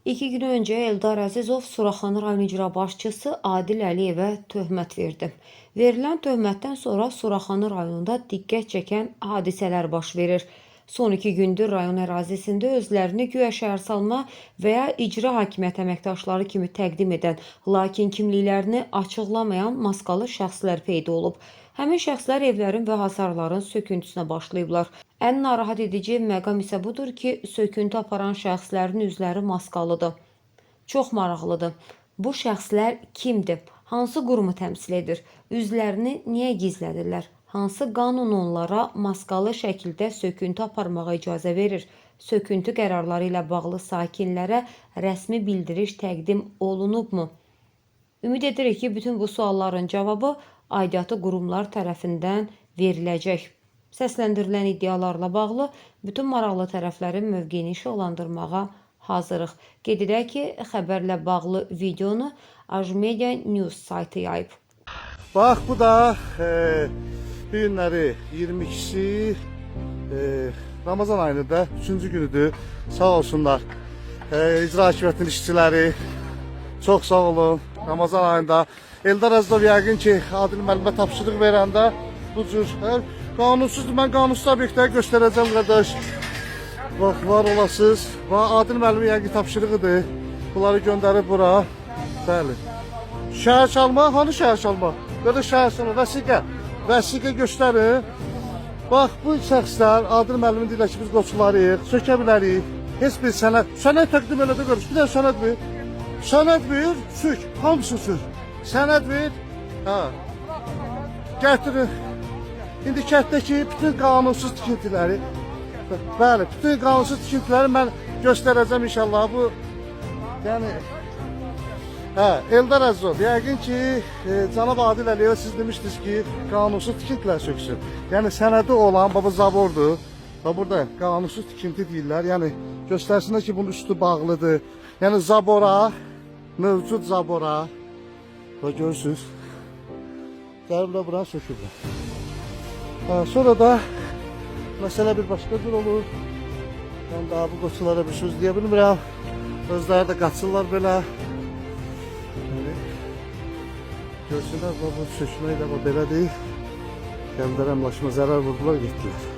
2 gün önce Eldar Əzizov Suraxanı rayon icra başçısı Adil Əliyevə töhmət verdi. Verilən töhmətdən sonra Suraxanı rayonunda diqqət çəkən hadisələr baş verir. Son 2 gündür rayon ərazisində özlərini güya şəhərsalma və ya icra hakimiyyət əməkdaşları kimi təqdim edən, lakin kimliklərini açıqlamayan maskalı şəxslər peyda olub. Həmin şəxslər evlərin və hasarların söküntüsünə başlayıblar. Ən narahat edici məqam isə budur ki, söküntü aparan şəxslərin üzləri maskalıdır. Çox maraqlıdır. Bu şəxslər kimdir? Hansı qurumu təmsil edir? Üzlərini niyə gizlədirlər? Hansı qanun onlara maskalı şəkildə söküntü aparmağa icazə verir? Söküntü qərarları ilə bağlı sakinlərə rəsmi bildiriş təqdim olunubmu? Ümid edirik ki, bütün bu sualların cavabı aidiyyatı qurumlar tərəfindən veriləcək. Səsləndirilən iddialarla bağlı bütün maraqlı tərəflərin mövqeyini işıqlandırmağa hazırıq. Qeyd edək ki, xəbərlə bağlı videonu Ajmedia News saytı yayıb. Bax, bu da bu günləri 22-si Ramazan ayının da 3-cü günüdür. Sağ olsunlar. İcra hakimiyyətinin işçiləri çox sağ olun. Ramazan ayında Eldar Əzizov yəqin ki, Adil müəllimə tapşırıq verəndə bu cür qanunsuzdur. Mən qanunsuz obyektləri göstərəcəm qardaş. Bax, var olasınız. Adil müəllimin yəqin tapşırığıdır. Bunları göndərib bura. Bəli. Şəhər çalma, hanı şəhər çalma? Qardaş, şəhər çalma, vəsiqə. Vəsiqə göstərin. Bax, bu şəxslər Adil müəllimin deyirlər ki, biz qoçularıyıq, sökə bilərik. Heç bir sənəd. Sənəd təqdim elədə qardaş. Bir də sənəd ver. Sənəd ver, sök. Hamısı sök. Sənəd ver. Gətirin. İndi kətdəki bütün qanunsuz tikintiləri, bəli, bütün qanunsuz tikintiləri mən göstərəcəm inşallah. Bu, yəni, Eldar Əzizov, yəqin ki, cənab Adil Əliyevə siz demişdiniz ki, qanunsuz tikintilər söksün. Yəni, sənədi olan, baba zabordur. Və burada qanunsuz tikinti deyirlər. Yəni, göstərsinlər ki, bunun üstü bağlıdır. Yəni, zabora, mövcud zabora. Və görürsünüz, gəliblər buranı sökürlər. Sonra da məsələ bir başqa cür olur. Mən daha bu qoçulara bir söz deyə bilmirəm. Özləri də qaçırlar belə. Görsünlər, bu sökməklə belə deyil. Gəldilər əmlaşma zərər vurdular, getdilər.